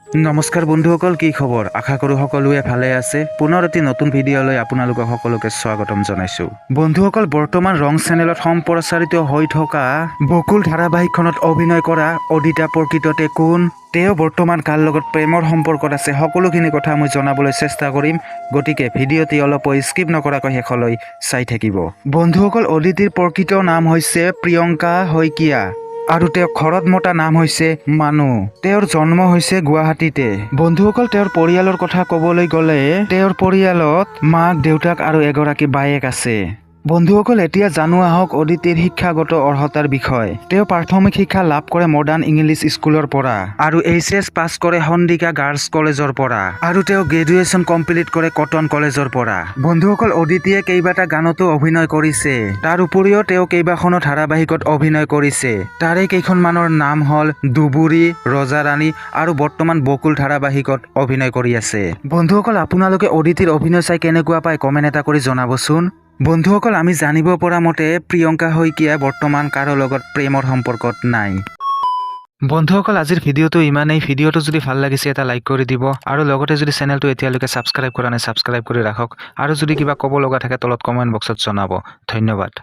নমস্কাৰ বন্ধুসকল, কি খবৰ? আশা কৰোঁ সকলোৱে ভালে আছে। পুনৰ এটি নতুন ভিডিঅ'লৈ আপোনালোকক সকলোকে স্বাগতম জনাইছোঁ। বন্ধুসকল, বৰ্তমান ৰং চেনেলত সম্প্ৰচাৰিত হৈ থকা বকুল ধাৰাবাহিকখনত অভিনয় কৰা অদিতা প্ৰকৃততে কোন, তেওঁ বৰ্তমান কাৰ লগত প্ৰেমৰ সম্পৰ্কত আছে, সকলোখিনি কথা মই জনাবলৈ চেষ্টা কৰিম। গতিকে ভিডিঅ'টি অলপো স্কিপ নকৰাকৈ শেষলৈ চাই থাকিব। বন্ধুসকল, অদিতিৰ প্ৰকৃত নাম হৈছে প্ৰিয়ংকা শইকীয়া আৰু তেওঁৰ ঘৰত মতা নাম হৈছে মানু। তেওঁৰ জন্ম হৈছে গুৱাহাটীতে। বন্ধুসকল, তেওঁৰ পৰিয়ালৰ কথা ক'বলৈ গ'লে তেওঁৰ পৰিয়ালত মাক, দেউতাক আৰু এগৰাকী বায়েক আছে। বন্ধুসকল, এতিয়া জানো আহক অদিতিৰ শিক্ষাগত অৰ্হতাৰ বিষয়। তেওঁ প্ৰাথমিক শিক্ষা লাভ কৰে মডাৰ্ণ ইংলিছ স্কুলৰ পৰা আৰু HS পাছ কৰে সন্দিকা গাৰ্লছ কলেজৰ পৰা আৰু তেওঁ গ্ৰেজুৱেশ্যন কমপ্লিট কৰে কটন কলেজৰ পৰা। বন্ধুসকল, অদিতিয়ে কেইবাটা গানতো অভিনয় কৰিছে। তাৰ উপৰিও তেওঁ কেইবাখনো ধাৰাবাহিকত অভিনয় কৰিছে। তাৰে কেইখনমানৰ নাম হ'ল দুবুৰী, ৰজা ৰাণী আৰু বৰ্তমান বকুল ধাৰাবাহিকত অভিনয় কৰি আছে। বন্ধুসকল, আপোনালোকে অদিতিৰ অভিনয় চাই কেনেকুৱা পায় কমেণ্ট এটা কৰি জনাবচোন। বন্ধুসকল, আমি জানিব পৰা মতে প্ৰিয়ংকা শইকীয়া বৰ্তমান কাৰো লগত প্ৰেমৰ সম্পৰ্কত নাই। বন্ধুসকল, আজিৰ ভিডিঅ'টো ইমানেই। ভিডিঅ'টো যদি ভাল লাগিছে এটা লাইক কৰি দিব আৰু লগতে যদি চেনেলটো এতিয়ালৈকে ছাবস্ক্ৰাইব কৰা নাই ছাবস্ক্ৰাইব কৰি ৰাখক আৰু যদি কিবা ক'ব লগা থাকে তলত কমেণ্ট বক্সত জনাব। ধন্যবাদ।